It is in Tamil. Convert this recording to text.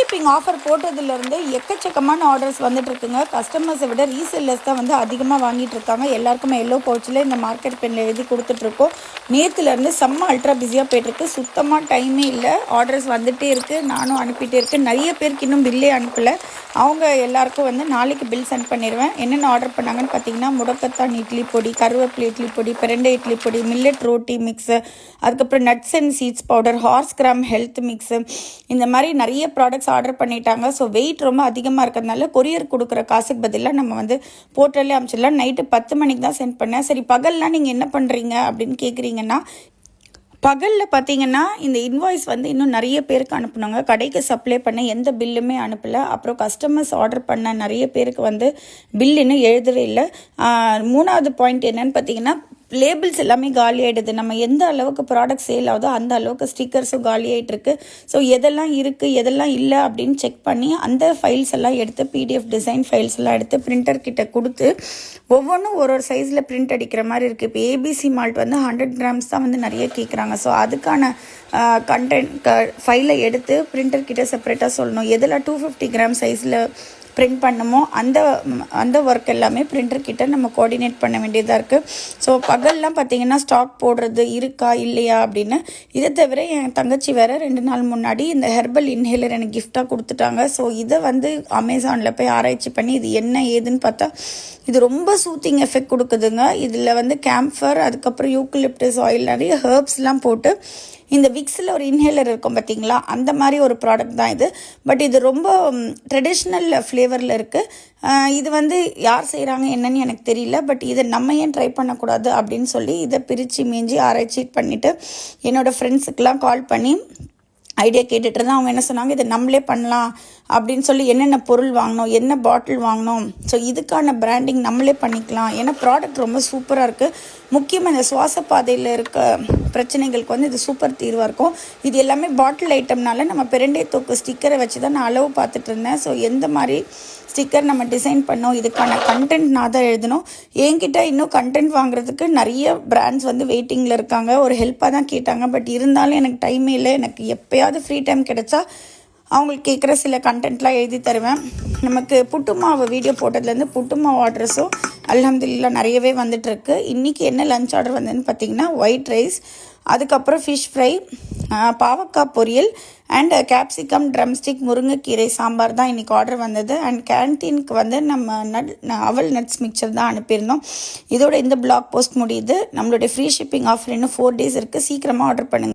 ஷிப்பிங் ஆஃபர் போட்டதுலேருந்து எக்கச்சக்கமான ஆர்டர்ஸ் வந்துட்டுருக்குங்க. கஸ்டமர்ஸை விட ரீசெல்லர்ஸ் தான் வந்து அதிகமாக வாங்கிட்டு இருக்காங்க. எல்லாருக்குமே எல்லோ பவுச்சில் இந்த மார்க்கெட் பெண்ணில் எழுதி கொடுத்துட்ருக்கோம். நேற்றுலேருந்து செம்ம அல்ட்ரா பிஸியாக போய்ட்டுருக்கு. சுத்தமாக டைமே இல்லை. ஆர்டர்ஸ் வந்துகிட்டே இருக்குது. நானும் அனுப்பிட்டே இருக்கேன். நிறைய பேருக்கு இன்னும் பில்லே அனுப்பலை. அவங்க எல்லாருக்கும் வந்து நாளைக்கு பில் சென்ட் பண்ணிடுவேன். என்னென்ன ஆர்டர் பண்ணாங்கன்னு பார்த்தீங்கன்னா, முடக்கத்தான் இட்லி பொடி, கருவேப்பிலை இட்லி பொடி, பிரண்டை இட்லி பொடி, மில்லட் ரோட்டி மிக்ஸு, அதுக்கப்புறம் nuts and seeds powder, horse gram health mix, இந்த மாதிரி நிறைய ப்ராடக்ட்ஸ் ஆர்டர் பண்ணிட்டாங்க. ஸோ வெயிட் ரொம்ப அதிகமாக இருக்கிறதுனால கொரியர் கொடுக்குற காசுக்கு பதிலாக நம்ம வந்து போர்ட்டலே அனுப்பிச்சிடலாம். நைட்டு 10 மணிக்கு தான் சென்ட் பண்ணேன். சரி, பகல்லாம் நீங்கள் என்ன பண்ணுறீங்க அப்படின்னு கேட்குறீங்கன்னா, பகலில் பார்த்தீங்கன்னா இந்த இன்வாய்ஸ் வந்து இன்னும் நிறைய பேருக்கு அனுப்புனாங்க. கடைக்கு சப்ளை பண்ண எந்த பில்லுமே அனுப்பலை. அப்புறம் கஸ்டமர்ஸ் ஆர்டர் பண்ண நிறைய பேருக்கு வந்து பில் இன்னும் எழுதவே இல்லை. 3வது பாயிண்ட் என்னன்னு பார்த்தீங்கன்னா, லேபிள்ஸ் எல்லாமே காலி ஆகிடுது. நம்ம எந்த அளவுக்கு ப்ராடக்ட் சேல் ஆகுதோ அந்த அளவுக்கு ஸ்டிக்கர்ஸும் காலி ஆகிட்டுருக்கு. ஸோ எதெல்லாம் இருக்குது எதெல்லாம் இல்லை அப்படின்னு செக் பண்ணி அந்த ஃபைல்ஸ் எல்லாம் எடுத்து PDF டிசைன் ஃபைல்ஸ் எல்லாம் எடுத்து பிரிண்டர் கிட்ட கொடுத்து ஒவ்வொன்றும் ஒரு சைஸில் பிரிண்ட் அடிக்கிற மாதிரி இருக்குது. இப்போ ABC மால்ட் வந்து 100 கிராம்ஸ் தான் வந்து நிறைய கேட்குறாங்க. ஸோ அதுக்கான கண்டென்ட் ஃபைலை எடுத்து பிரிண்டர் கிட்ட செப்பரேட்டாக சொல்லணும். எதில் 250 கிராம் சைஸில் பிரிண்ட் பண்ணுமோ அந்த ஒர்க் எல்லாமே பிரிண்டர் கிட்ட நம்ம கோஆர்டினேட் பண்ண வேண்டியதாக இருக்குது. ஸோ பகல்லாம் பார்த்தீங்கன்னா ஸ்டாக் போடுறது இருக்கா இல்லையா அப்படின்னு. இதை தவிர என் தங்கச்சி வேறு 2 நாள் முன்னாடி இந்த ஹெர்பல் இன்ஹேலர் எனக்கு கிஃப்டாக கொடுத்துட்டாங்க. ஸோ இதை வந்து அமேசானில் போய் ஆராய்ச்சி பண்ணி இது என்ன ஏதுன்னு பார்த்தா இது ரொம்ப சூத்திங் எஃபெக்ட் கொடுக்குதுங்க. இதில் வந்து கேம்ஃபர், அதுக்கப்புறம் யூக்கலிப்டஸ் ஆயில், நிறைய ஹெர்ப்ஸ்லாம் போட்டு இந்த விக்ஸில் ஒரு இன்ஹேலர் இருக்கும் பார்த்தீங்களா, அந்த மாதிரி ஒரு ப்ராடக்ட் தான் இது. பட் இது ரொம்ப ட்ரெடிஷ்னல் ஃப்ளேவரில் இருக்குது. இது வந்து யார் செய்கிறாங்க என்னன்னு எனக்கு தெரியல. பட் இதை நம்ம ஏன் ட்ரை பண்ணக்கூடாது அப்படின்னு சொல்லி இதை பிரித்து மீஞ்சி ஆராய்ச்சி பண்ணிவிட்டு என்னோடய ஃப்ரெண்ட்ஸுக்கெலாம் கால் பண்ணி ஐடியா கேட்டுட்டு இருந்தால் அவங்க என்ன சொன்னாங்க, இதை நம்மளே பண்ணலாம் அப்படின்னு சொல்லி என்னென்ன பொருள் வாங்கணும், என்ன பாட்டில் வாங்கணும், ஸோ இதுக்கான பிராண்டிங் நம்மளே பண்ணிக்கலாம். ஏன்னா ப்ராடக்ட் ரொம்ப சூப்பராக இருக்குது. முக்கியமாக இந்த சுவாச பாதையில் இருக்க பிரச்சனைகளுக்கு வந்து இது சூப்பர் தீர்வாக இருக்கும். இது எல்லாமே பாட்டில் ஐட்டம்னால நம்ம பிரண்டை தூக்கு ஸ்டிக்கரை வச்சு தான் நான் அளவு பார்த்துட்டு இருந்தேன். ஸோ எந்த மாதிரி ஸ்டிக்கர் நம்ம டிசைன் பண்ணோம், இதுக்கான கண்டென்ட் நான் தான் எழுதணும். என்கிட்ட இன்னும் கண்டென்ட் வாங்குறதுக்கு நிறைய பிராண்ட்ஸ் வந்து வெயிட்டிங்கில் இருக்காங்க. ஒரு ஹெல்ப்பாக தான் கேட்டாங்க. பட் இருந்தாலும் எனக்கு டைமே இல்லை. எனக்கு எப்போயாவது ஃப்ரீ டைம் கிடைச்சா அவங்களுக்கு கேட்குற சில கண்டென்ட்லாம் எழுதி தருவேன். நமக்கு புட்டு மாவு வீடியோ போட்டதுலேருந்து புட்டு மாவு ஆர்டர்ஸும் அல்ஹம்துலில்லாஹ் நிறையவே வந்துட்டுருக்கு. இன்றைக்கி என்ன லஞ்ச் ஆர்டர் வந்ததுன்னு பார்த்தீங்கன்னா, ஒயிட் ரைஸ், அதுக்கப்புறம் ஃபிஷ் ஃப்ரை, பாவக்காய் பொரியல் அண்ட் கேப்சிகம் ட்ரம்ஸ்டிக், முருங்கைக்கீரை சாம்பார் தான் இன்றைக்கி ஆர்டர் வந்தது. அண்ட் கேன்டீனுக்கு வந்து நம்ம அவல் நட்ஸ் மிக்சர் தான் அனுப்பியிருந்தோம். இதோட இந்த பிளாக் போஸ்ட் முடியுது. நம்மளுடைய ஃப்ரீ ஷிப்பிங் ஆஃபர் இன்னும் 4 days இருக்குது. சீக்கிரமாக ஆர்டர் பண்ணுங்கள்.